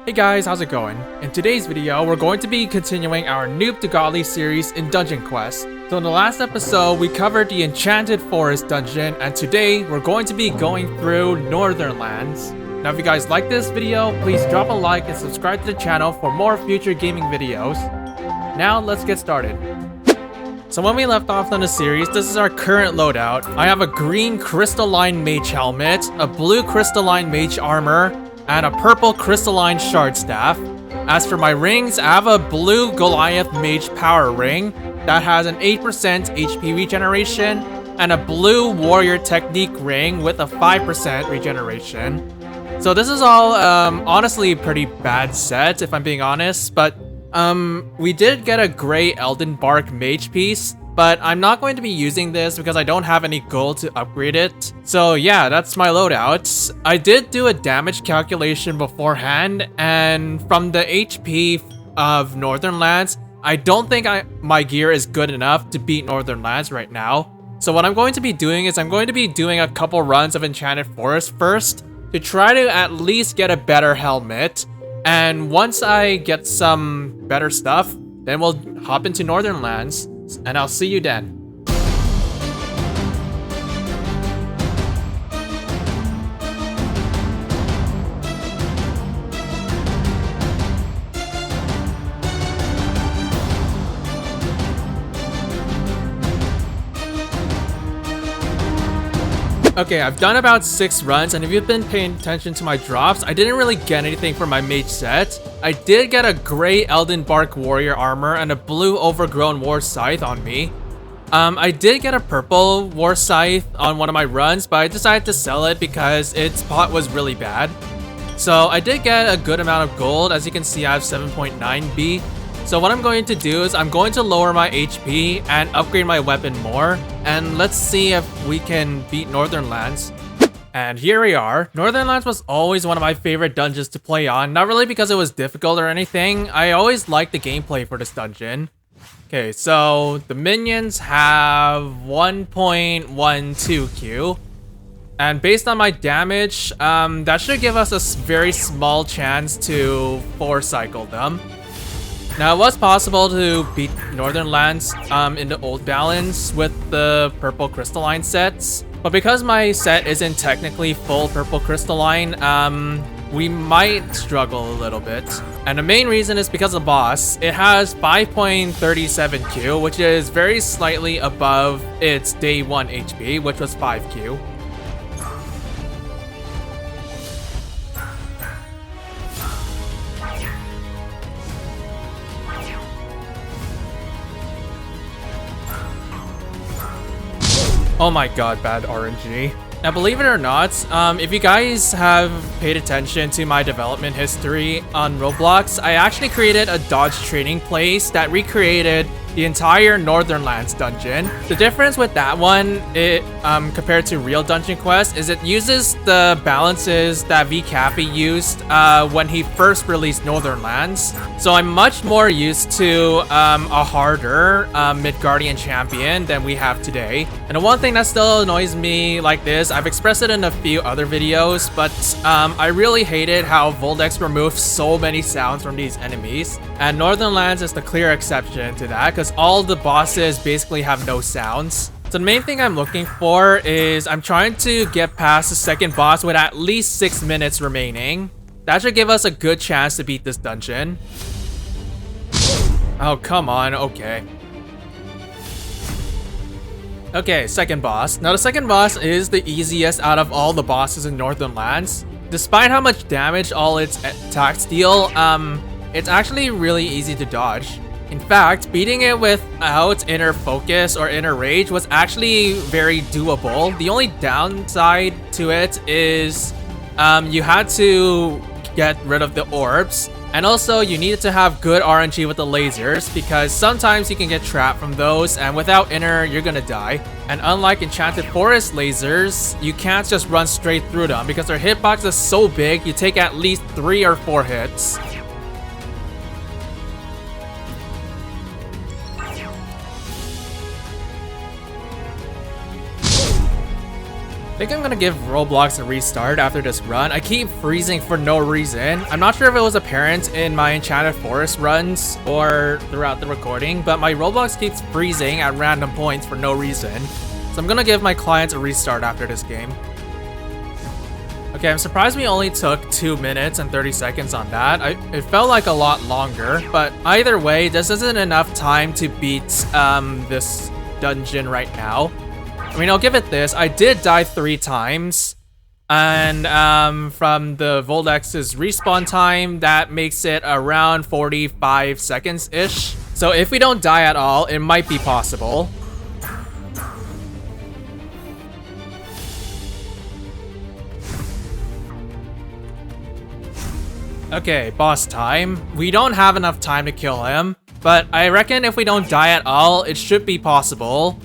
Hey guys, how's it going? In today's video, we're going to be continuing our Noob to Godly series in Dungeon Quest. So in the last episode, we covered the Enchanted Forest dungeon, and today, we're going to be going through Northern Lands. Now if you guys like this video, please drop a like and subscribe to the channel for more future gaming videos. Now let's get started. So when we left off on the series, this is our current loadout. I have a green crystalline mage helmet, a blue crystalline mage armor, and a purple crystalline shard staff. As for my rings, I have a blue Goliath mage power ring that has an 8% HP regeneration, and a blue warrior technique ring with a 5% regeneration. So this is all honestly a pretty bad set if I'm being honest, but we did get a gray Elden Bark mage piece, but I'm not going to be using this because I don't have any gold to upgrade it. So yeah, that's my loadout. I did do a damage calculation beforehand, and from the HP of Northern Lands, I don't think my gear is good enough to beat Northern Lands right now. So what I'm going to be doing is I'm going to be doing a couple runs of Enchanted Forest first to try to at least get a better helmet. And once I get some better stuff, then we'll hop into Northern Lands. And I'll see you then. Okay, I've done about 6 runs, and if you've been paying attention to my drops, I didn't really get anything for my mage set. I did get a gray Elden Bark warrior armor and a blue overgrown war scythe on me. I did get a purple war scythe on one of my runs, but I decided to sell it because its pot was really bad. So I did get a good amount of gold. As you can see, I have 7.9B. So what I'm going to do is I'm going to lower my HP and upgrade my weapon more. And let's see if we can beat Northern Lands. And here we are. Northern Lands was always one of my favorite dungeons to play on. Not really because it was difficult or anything. I always liked the gameplay for this dungeon. Okay, so the minions have 1.12Q. And based on my damage, that should give us a very small chance to 4-cycle them. Now, it was possible to beat Northern Lands in the old balance with the purple crystalline sets, but because my set isn't technically full purple crystalline, we might struggle a little bit. And the main reason is because of the boss. It has 5.37Q, which is very slightly above its day 1 HP, which was 5Q. Oh my god, bad RNG. Now, believe it or not, if you guys have paid attention to my development history on Roblox, I actually created a dodge training place that recreated the entire Northern Lands dungeon. The difference with that one, compared to real Dungeon Quest, is it uses the balances that VCappy used when he first released Northern Lands. So I'm much more used to a harder Midgardian champion than we have today. And the one thing that still annoys me like this, I've expressed it in a few other videos, but I really hated how Voldex removed so many sounds from these enemies. And Northern Lands is the clear exception to that, because all the bosses basically have no sounds. So the main thing I'm looking for is I'm trying to get past the second boss with at least 6 minutes remaining. That should give us a good chance to beat this dungeon. Oh, come on. Okay. Okay, second boss. Now the second boss is the easiest out of all the bosses in Northern Lands. Despite how much damage all its attacks deal, it's actually really easy to dodge. In fact, beating it without inner focus or inner rage was actually very doable. The only downside to it is you had to get rid of the orbs, and also you needed to have good RNG with the lasers because sometimes you can get trapped from those, and without inner you're gonna die. And unlike Enchanted Forest lasers, you can't just run straight through them because their hitbox is so big you take at least 3 or 4 hits. think I'm gonna give Roblox a restart after this run. I keep freezing for no reason. I'm not sure if it was apparent in my Enchanted Forest runs or throughout the recording, but my Roblox keeps freezing at random points for no reason. So I'm gonna give my client a restart after this game. Okay, I'm surprised we only took 2 minutes and 30 seconds on that. It felt like a lot longer, but either way, this isn't enough time to beat this dungeon right now. I mean, I'll give it this. I did die 3 times, and from the Voldex's respawn time, that makes it around 45 seconds-ish. So if we don't die at all, it might be possible. Okay, boss time. We don't have enough time to kill him, but I reckon if we don't die at all, it should be possible.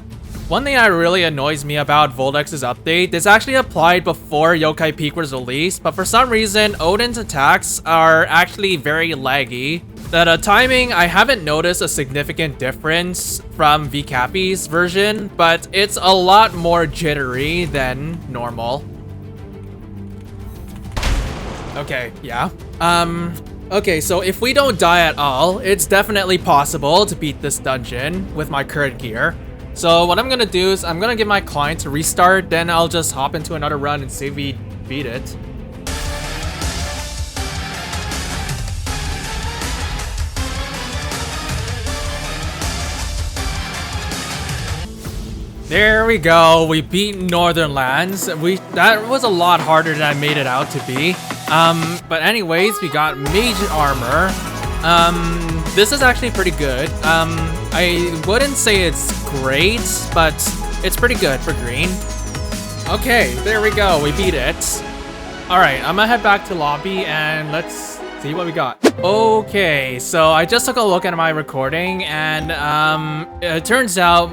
One thing that really annoys me about Voldex's update, this actually applied before Yokai Peak was released, but for some reason, Odin's attacks are actually very laggy. The timing, I haven't noticed a significant difference from VCappy's version, but it's a lot more jittery than normal. Okay, yeah. Okay, so if we don't die at all, it's definitely possible to beat this dungeon with my current gear. So what I'm gonna do is I'm gonna give my client a restart, then I'll just hop into another run and see if we beat it. There we go, we beat Northern Lands. That was a lot harder than I made it out to be. But anyways, we got mage armor. This is actually pretty good. I wouldn't say it's great, but it's pretty good for green. Okay, there we go, we beat it. All right, I'm gonna head back to lobby and let's see what we got. Okay, so I just took a look at my recording and it turns out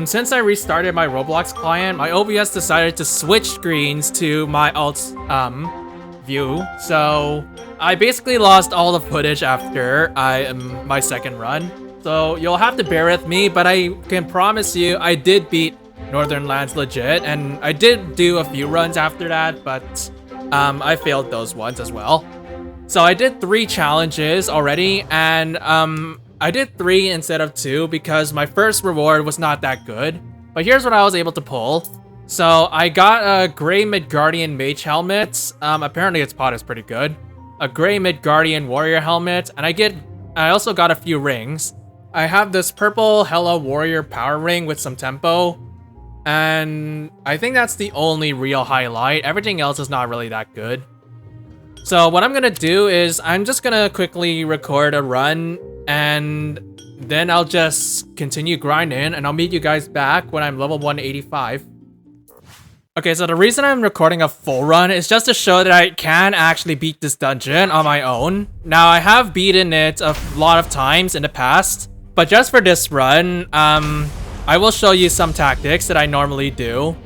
since I restarted my Roblox client, my OBS decided to switch screens to my alt view. So I basically lost all the footage after my second run. So you'll have to bear with me, but I can promise you I did beat Northern Lands legit, and I did do a few runs after that, but I failed those ones as well. So I did 3 challenges already, and I did 3 instead of 2 because my first reward was not that good. But here's what I was able to pull. So I got a Gray Midgardian Mage helmet. Apparently its pot is pretty good. A Gray Midgardian Warrior helmet, and I also got a few rings. I have this purple Hella Warrior power ring with some tempo, and I think that's the only real highlight. Everything else is not really that good. So what I'm gonna do is I'm just gonna quickly record a run, and then I'll just continue grinding, and I'll meet you guys back when I'm level 185. Okay, so the reason I'm recording a full run is just to show that I can actually beat this dungeon on my own. Now, I have beaten it a lot of times in the past, but just for this run, I will show you some tactics that I normally do.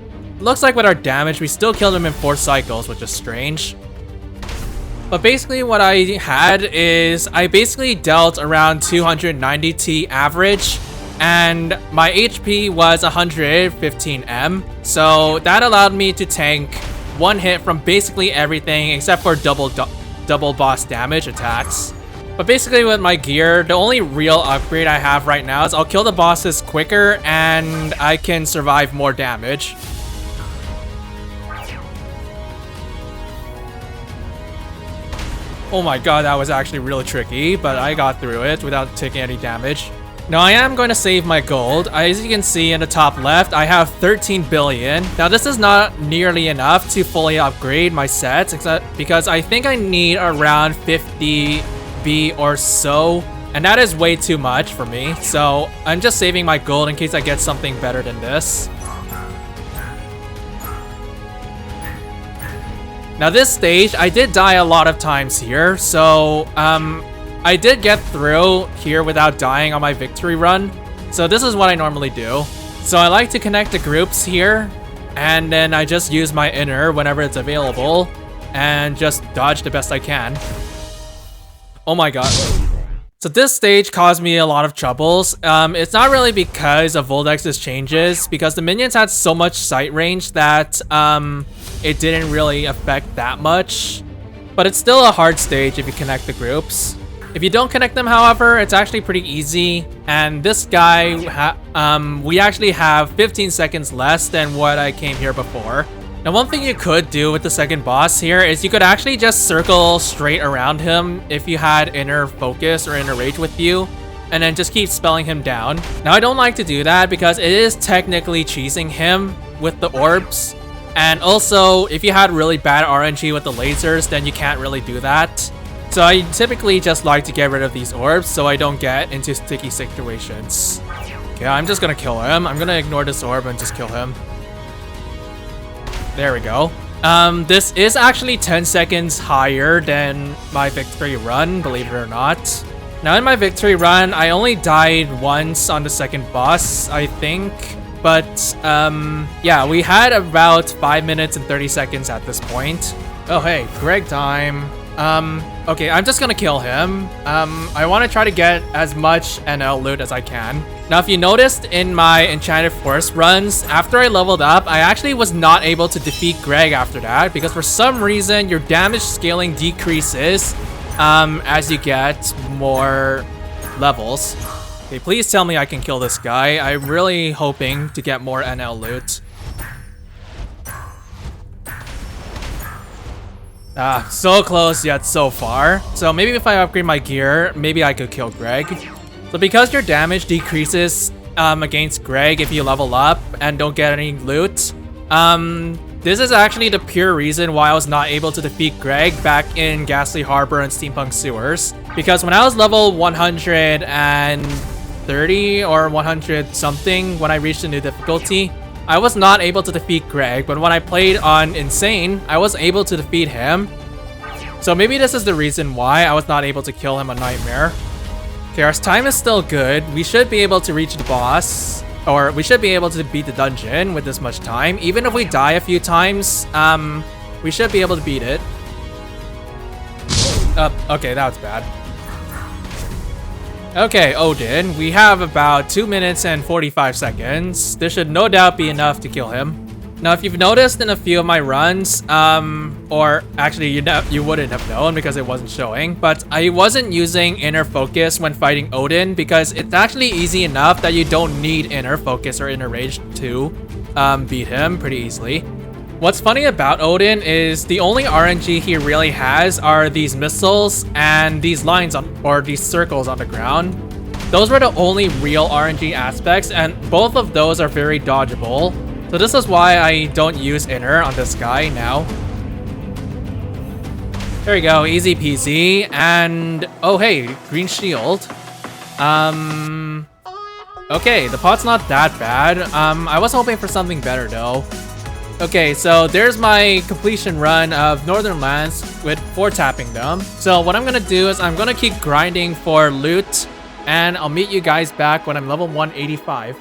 Looks like with our damage, we still killed him in 4 cycles, which is strange. But basically what I had is I basically dealt around 290 T average, and my HP was 115M, so that allowed me to tank 1 hit from basically everything except for double boss damage attacks. But basically with my gear, the only real upgrade I have right now is I'll kill the bosses quicker and I can survive more damage. Oh my god, that was actually really tricky, but I got through it without taking any damage. Now I am going to save my gold. As you can see in the top left, I have 13 billion. Now this is not nearly enough to fully upgrade my sets, because I think I need around 50 B or so, and that is way too much for me. So I'm just saving my gold in case I get something better than this. Now this stage, I did die a lot of times here, so I did get through here without dying on my victory run. So this is what I normally do. So I like to connect the groups here, and then I just use my inner whenever it's available, and just dodge the best I can. Oh my god. So this stage caused me a lot of troubles. It's not really because of Voldex's changes, because the minions had so much sight range that it didn't really affect that much. But it's still a hard stage if you connect the groups. If you don't connect them, however, it's actually pretty easy. And this guy, we actually have 15 seconds less than what I came here before. Now, one thing you could do with the second boss here is you could actually just circle straight around him if you had inner focus or inner rage with you, and then just keep spelling him down. Now, I don't like to do that because it is technically cheesing him with the orbs. And also, if you had really bad RNG with the lasers, then you can't really do that. So I typically just like to get rid of these orbs so I don't get into sticky situations. Okay, I'm just gonna kill him. I'm gonna ignore this orb and just kill him. There we go. This is actually 10 seconds higher than my victory run, believe it or not. Now in my victory run, I only died once on the second boss, I think. But yeah, we had about 5 minutes and 30 seconds at this point. Oh hey, Gregg time. Okay, I'm just gonna kill him. I want to try to get as much NL loot as I can. Now, if you noticed in my Enchanted Forest runs, after I leveled up, I actually was not able to defeat Gregg after that because for some reason, your damage scaling decreases as you get more levels. Okay, please tell me I can kill this guy. I'm really hoping to get more NL loot. Ah, so close yet so far. So maybe if I upgrade my gear, maybe I could kill Gregg. So because your damage decreases against Gregg if you level up and don't get any loot, this is actually the pure reason why I was not able to defeat Gregg back in Ghastly Harbor and Steampunk Sewers. Because when I was level 130 or 100 something when I reached the new difficulty, I was not able to defeat Gregg, but when I played on Insane, I was able to defeat him. So maybe this is the reason why I was not able to kill him on Nightmare. Okay, our time is still good. We should be able to reach the boss, or we should be able to beat the dungeon with this much time. Even if we die a few times, we should be able to beat it. Okay, that was bad. Okay, Odin, we have about 2 minutes and 45 seconds. This should no doubt be enough to kill him. Now, if you've noticed in a few of my runs, or actually you wouldn't have known because it wasn't showing, but I wasn't using inner focus when fighting Odin because it's actually easy enough that you don't need inner focus or inner rage to beat him pretty easily. What's funny about Odin is the only RNG he really has are these missiles and these lines or these circles on the ground. Those were the only real RNG aspects, and both of those are very dodgeable. So this is why I don't use inner on this guy now. There we go, easy peasy. And oh hey, green shield. Okay, the pot's not that bad. I was hoping for something better though. Okay, so there's my completion run of Northern Lands with 4 tapping them. So what I'm gonna do is I'm gonna keep grinding for loot, and I'll meet you guys back when I'm level 185.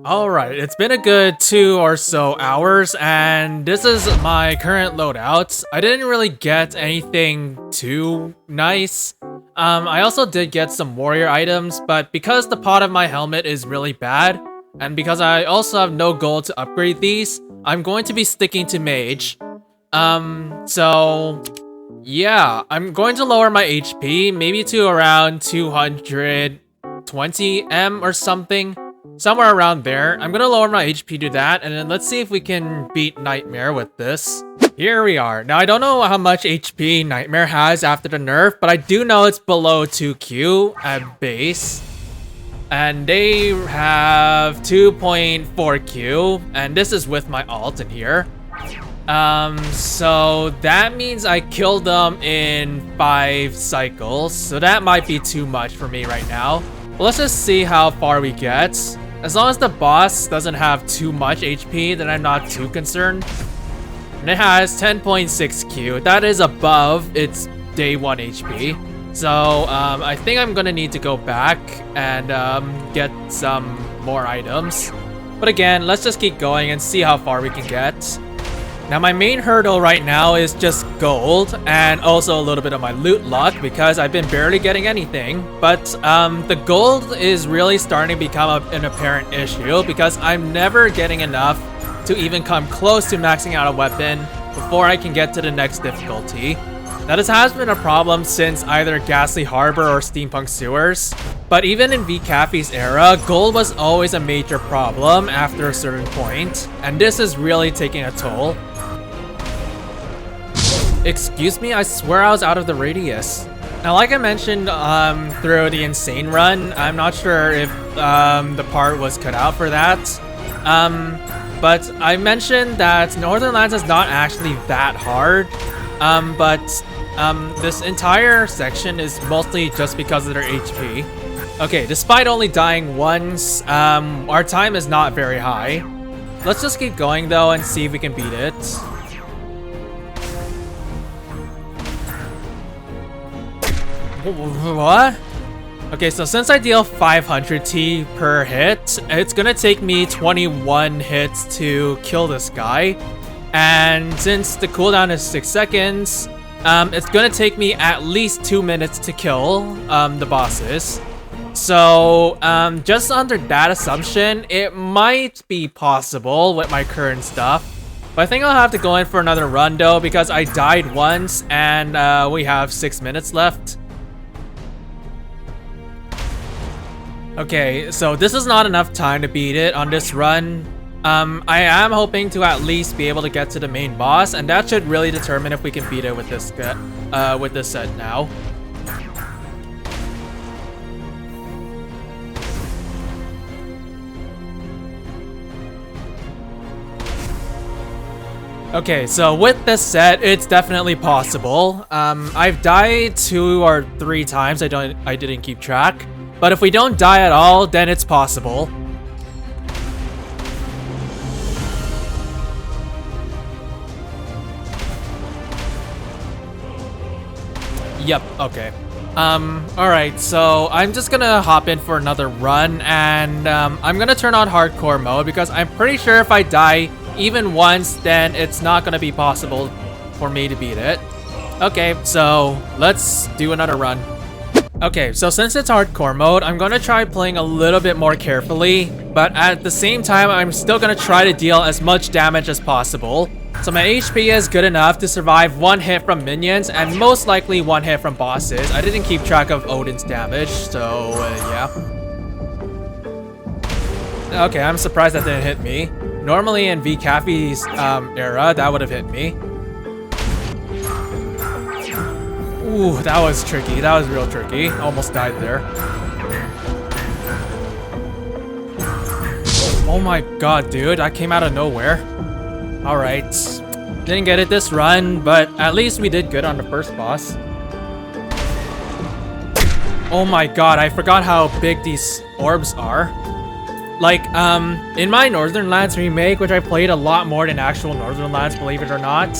Alright, it's been a good 2 or so hours, and this is my current loadout. I didn't really get anything too nice. I also did get some warrior items, but because the pot of my helmet is really bad, and because I also have no gold to upgrade these, I'm going to be sticking to mage. So yeah, I'm going to lower my HP, maybe to around 220 M or something. Somewhere around there. I'm gonna lower my HP to that, and then let's see if we can beat Nightmare with this. Here we are. Now, I don't know how much HP Nightmare has after the nerf, but I do know it's below 2Q at base. And they have 2.4Q, and this is with my alt in here. So that means I killed them in 5 cycles, so that might be too much for me right now. But let's just see how far we get. As long as the boss doesn't have too much HP, then I'm not too concerned. And it has 10.6 Q. That is above its day 1 HP. So I think I'm gonna need to go back and get some more items. But again, let's just keep going and see how far we can get. Now my main hurdle right now is just gold and also a little bit of my loot luck because I've been barely getting anything. But the gold is really starting to become an apparent issue because I'm never getting enough to even come close to maxing out a weapon before I can get to the next difficulty. Now this has been a problem since either Ghastly Harbor or Steampunk Sewers, but even in VCaffe's era, gold was always a major problem after a certain point, and this is really taking a toll. Excuse me, I swear I was out of the radius. Now like I mentioned through the Insane run, I'm not sure if the part was cut out for that. But I mentioned that Northern Lands is not actually that hard. But this entire section is mostly just because of their HP. Okay, despite only dying once, our time is not very high. Let's just keep going though and see if we can beat it. What? Okay, so since I deal 500 T per hit, it's gonna take me 21 hits to kill this guy. And since the cooldown is 6 seconds, it's gonna take me at least 2 minutes to kill the bosses. So just under that assumption, it might be possible with my current stuff. But I think I'll have to go in for another run though because I died once and we have 6 minutes left. Okay, so this is not enough time to beat it on this run. I am hoping to at least be able to get to the main boss, and that should really determine if we can beat it with this set now. Okay, so with this set, it's definitely possible. I've died 2 or 3 times. I didn't keep track. But if we don't die at all, then it's possible. Yep, okay. Alright, so I'm just gonna hop in for another run, and I'm gonna turn on hardcore mode because I'm pretty sure if I die even once, then it's not gonna be possible for me to beat it. Okay, so let's do another run. Okay, so since it's hardcore mode, I'm gonna try playing a little bit more carefully, but at the same time, I'm still gonna try to deal as much damage as possible. So my HP is good enough to survive 1 hit from minions and most likely 1 hit from bosses. I didn't keep track of Odin's damage, so yeah. Okay, I'm surprised that didn't hit me. Normally in VCaffe's era, that would have hit me. Ooh, that was tricky. That was real tricky. Almost died there. Oh my god, dude. That came out of nowhere. Alright. Didn't get it this run, but at least we did good on the first boss. Oh my god, I forgot how big these orbs are. Like, in my Northern Lands remake, which I played a lot more than actual Northern Lands, believe it or not,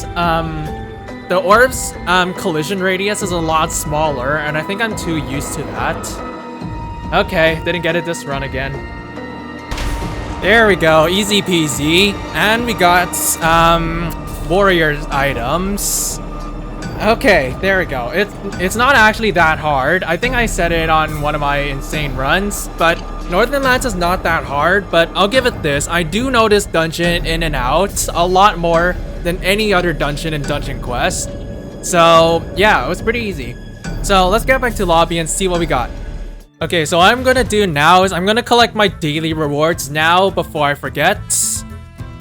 the orb's collision radius is a lot smaller, and I think I'm too used to that. Okay, didn't get it this run again. There we go, easy peasy. And we got warrior items. Okay, there we go. It's not actually that hard. I think I said it on one of my insane runs, but Northern Lands is not that hard, but I'll give it this. I do know this dungeon in and out a lot more than any other dungeon in Dungeon Quest. So yeah, it was pretty easy. So let's get back to lobby and see what we got. Okay, so what I'm gonna do now is I'm gonna collect my daily rewards now before I forget.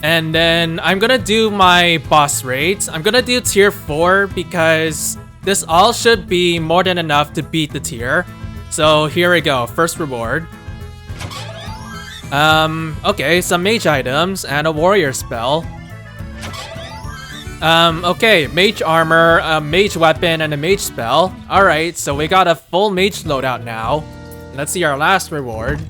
And then I'm gonna do my boss raids. I'm gonna do tier 4 because this all should be more than enough to beat the tier. So here we go, first reward. Okay, some mage items and a warrior spell. Okay, mage armor, a mage weapon, and a mage spell. Alright, so we got a full mage loadout now. Let's see our last reward.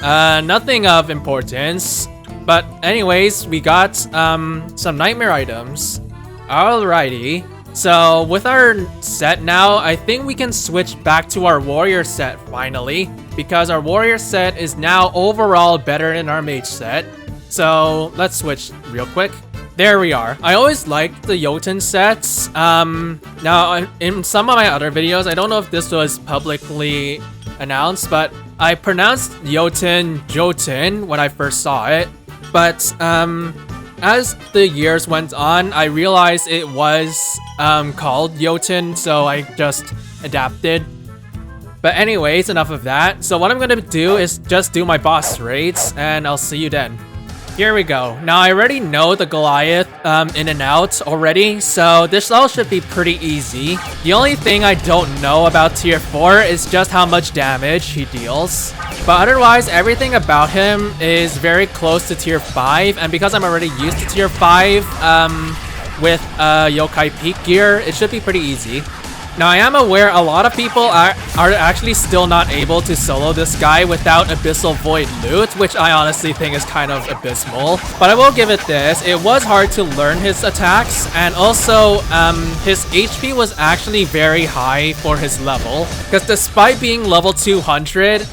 Nothing of importance. But anyways, we got some nightmare items. Alrighty. So with our set now, I think we can switch back to our warrior set finally. Because our warrior set is now overall better than our mage set. So let's switch real quick. There we are. I always liked the Jotun sets. Now in some of my other videos, I don't know if this was publicly announced, but I pronounced Jotun when I first saw it. But as the years went on, I realized it was called Jotun, so I just adapted. But anyways, enough of that. So what I'm gonna do is just do my boss raids, and I'll see you then. Here we go. Now I already know the Goliath in and out already, so this all should be pretty easy. The only thing I don't know about tier 4 is just how much damage he deals. But otherwise, everything about him is very close to tier 5, and because I'm already used to tier 5 with Yokai Peak gear, it should be pretty easy. Now I am aware a lot of people are actually still not able to solo this guy without Abyssal Void loot, which I honestly think is kind of abysmal. But I will give it this, it was hard to learn his attacks, and also his HP was actually very high for his level. Because despite being level 200,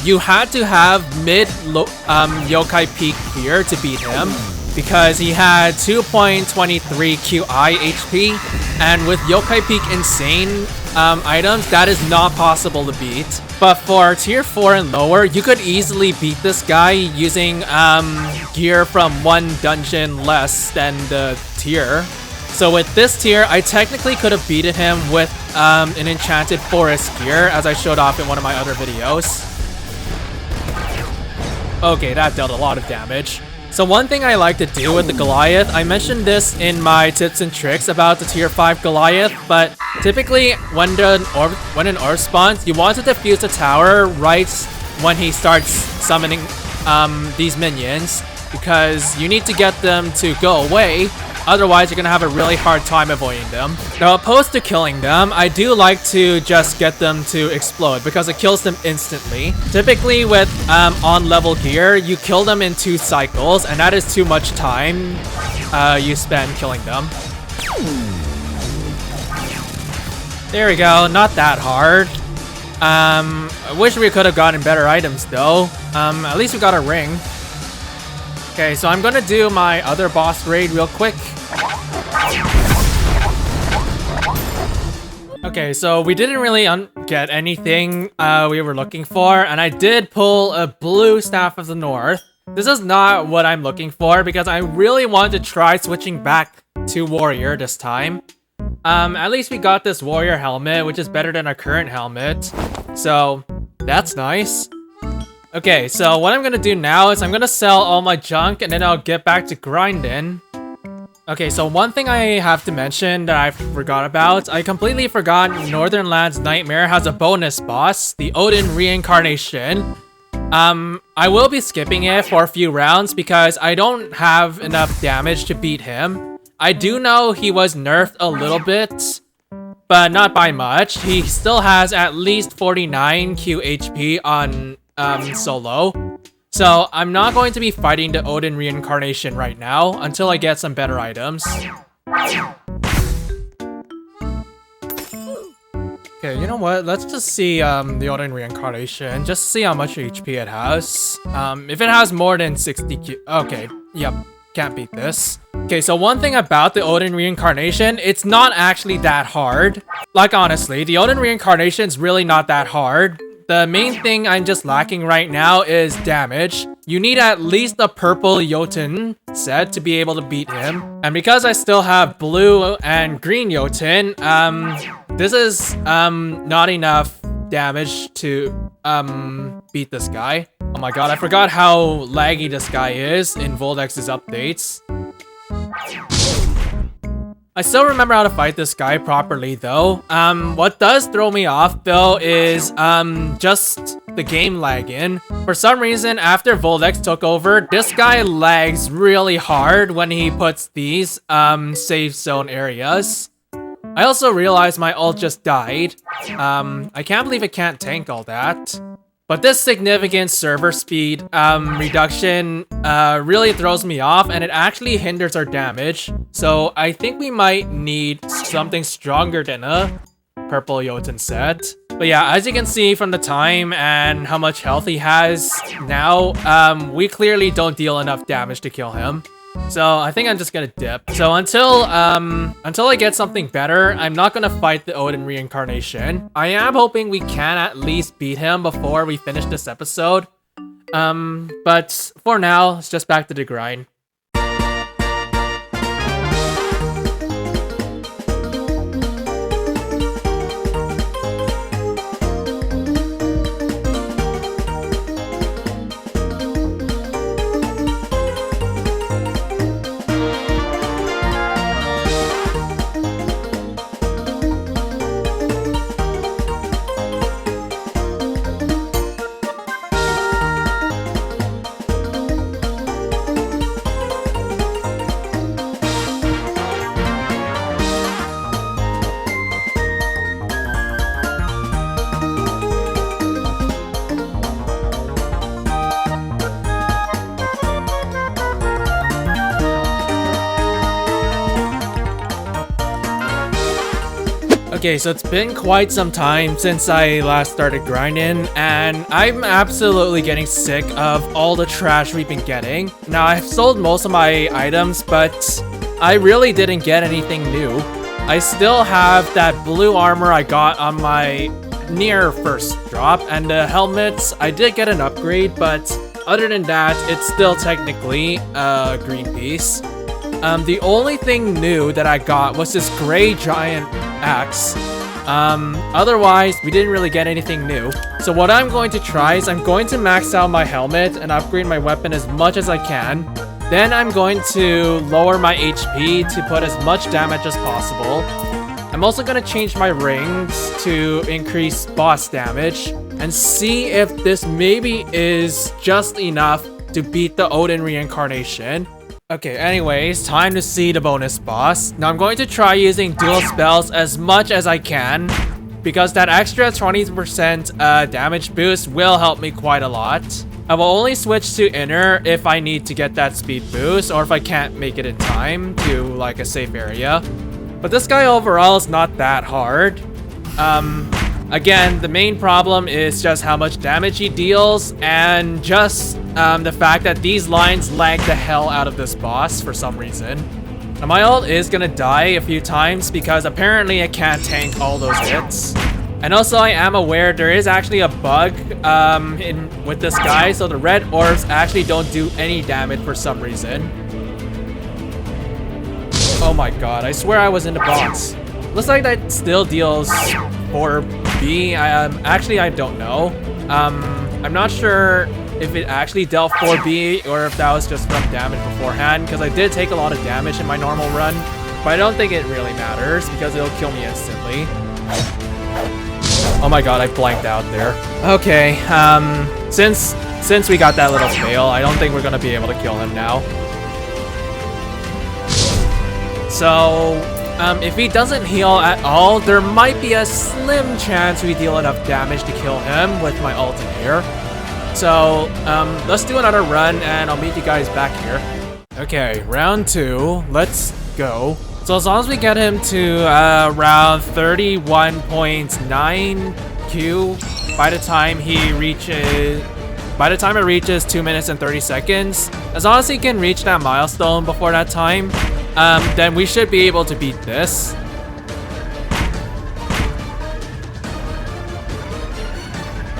you had to have mid Yokai Peak gear to beat him. Because he had 2.23 QI HP, and with Yokai Peak Insane items, that is not possible to beat. But for tier 4 and lower, you could easily beat this guy using gear from one dungeon less than the tier. So with this tier, I technically could have beaten him with an Enchanted Forest gear, as I showed off in one of my other videos. Okay, that dealt a lot of damage. So one thing I like to do with the Goliath, I mentioned this in my tips and tricks about the tier 5 Goliath, but typically when an orb spawns, you want to defuse the tower right when he starts summoning these minions, because you need to get them to go away. Otherwise, you're gonna have a really hard time avoiding them. Now, opposed to killing them, I do like to just get them to explode because it kills them instantly. Typically, with on-level gear, you kill them in 2 cycles, and that is too much time you spend killing them. There we go, not that hard. I wish we could have gotten better items, though. At least we got a ring. Okay, so I'm gonna do my other boss raid real quick. Okay, so we didn't really get anything we were looking for, and I did pull a blue Staff of the North. This is not what I'm looking for because I really wanted to try switching back to Warrior this time. At least we got this Warrior helmet, which is better than our current helmet. So, that's nice. Okay, so what I'm gonna do now is I'm gonna sell all my junk and then I'll get back to grinding. Okay, so one thing I have to mention that I forgot about, I completely forgot Northern Lands Nightmare has a bonus boss, the Odin Reincarnation. I will be skipping it for a few rounds because I don't have enough damage to beat him. I do know he was nerfed a little bit, but not by much. He still has at least 49 QHP on solo. So I'm not going to be fighting the Odin Reincarnation right now until I get some better items. Okay, you know what? Let's just see the Odin Reincarnation. Just see how much HP it has. If it has more than 60 Q... Okay, yep. Can't beat this. Okay, so one thing about the Odin Reincarnation, it's not actually that hard. Like, honestly, the Odin Reincarnation is really not that hard. The main thing I'm just lacking right now is damage. You need at least a purple Jotun set to be able to beat him. And because I still have blue and green Jotun, this is not enough damage to beat this guy. Oh my god, I forgot how laggy this guy is in Voldex's updates. I still remember how to fight this guy properly though. What does throw me off though is just the game lagging. For some reason, after Voldex took over, this guy lags really hard when he puts these safe zone areas. I also realized my ult just died. I can't believe it can't tank all that. But this significant server speed reduction really throws me off, and it actually hinders our damage. So I think we might need something stronger than a purple Jotun set. But yeah, as you can see from the time and how much health he has now, we clearly don't deal enough damage to kill him. So I think I'm just gonna dip. So until I get something better, I'm not gonna fight the Odin Reincarnation. I am hoping we can at least beat him before we finish this episode. But for now, it's just back to the grind. Okay, so it's been quite some time since I last started grinding, and I'm absolutely getting sick of all the trash we've been getting. Now, I've sold most of my items, but I really didn't get anything new. I still have that blue armor I got on my near first drop, and the helmets, I did get an upgrade, but other than that, it's still technically a green piece. The only thing new that I got was this gray giant axe. Otherwise, we didn't really get anything new. So what I'm going to try is I'm going to max out my helmet and upgrade my weapon as much as I can. Then I'm going to lower my HP to put as much damage as possible. I'm also going to change my rings to increase boss damage and see if this maybe is just enough to beat the Odin Reincarnation. Okay, anyways, time to see the bonus boss. Now I'm going to try using dual spells as much as I can, because that extra 20% damage boost will help me quite a lot. I will only switch to inner if I need to get that speed boost, or if I can't make it in time to like a safe area. But this guy overall is not that hard. Again, the main problem is just how much damage he deals, and just the fact that these lines lag the hell out of this boss for some reason. Now my ult is gonna die a few times because apparently it can't tank all those hits. And also I am aware there is actually a bug with this guy, so the red orbs actually don't do any damage for some reason. Oh my god, I swear I was in the box. Looks like that still deals 4B. Actually, I don't know. I'm not sure if it actually dealt 4B or if that was just from damage beforehand, because I did take a lot of damage in my normal run, but I don't think it really matters because it'll kill me instantly. Oh my god, I blanked out there. Okay, since we got that little fail, I don't think we're gonna be able to kill him now. So, if he doesn't heal at all, there might be a slim chance we deal enough damage to kill him with my ult in here. So, let's do another run and I'll meet you guys back here. Okay, round 2, let's go. So as long as we get him to around 31.9 Q by the time it reaches 2 minutes and 30 seconds, as long as he can reach that milestone before that time, then we should be able to beat this.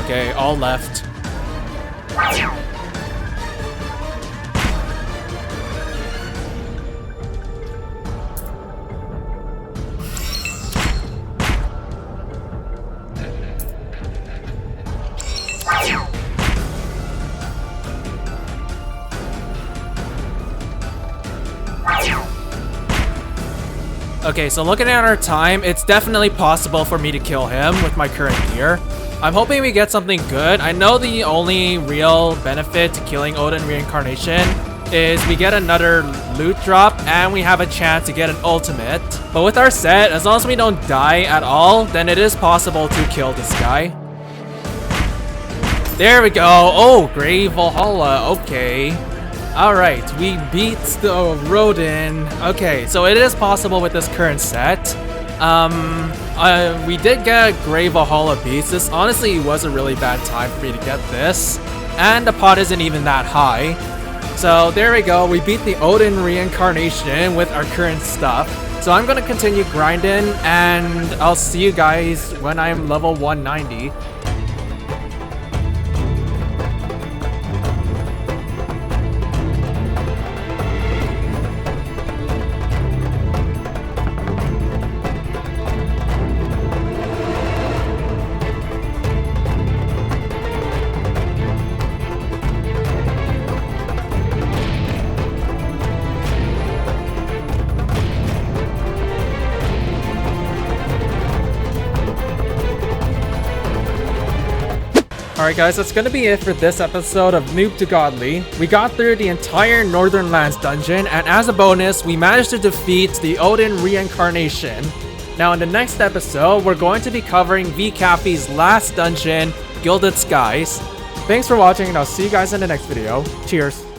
Okay, all left. Okay, so looking at our time, it's definitely possible for me to kill him with my current gear. I'm hoping we get something good. I know the only real benefit to killing Odin Reincarnation is we get another loot drop and we have a chance to get an ultimate. But with our set, as long as we don't die at all, then it is possible to kill this guy. There we go. Oh, Grave Valhalla. Okay. Alright, we beat the Rodin. Okay, so it is possible with this current set. We did get Grave Valhalla Beast. This honestly was a really bad time for me to get this. And the pot isn't even that high. So there we go. We beat the Odin Reincarnation with our current stuff. So I'm going to continue grinding and I'll see you guys when I'm level 190. Alright guys, that's gonna be it for this episode of Noob to Godly. We got through the entire Northern Lands dungeon, and as a bonus, we managed to defeat the Odin Reincarnation. Now in the next episode, we're going to be covering VCaffe's last dungeon, Gilded Skies. Thanks for watching, and I'll see you guys in the next video. Cheers!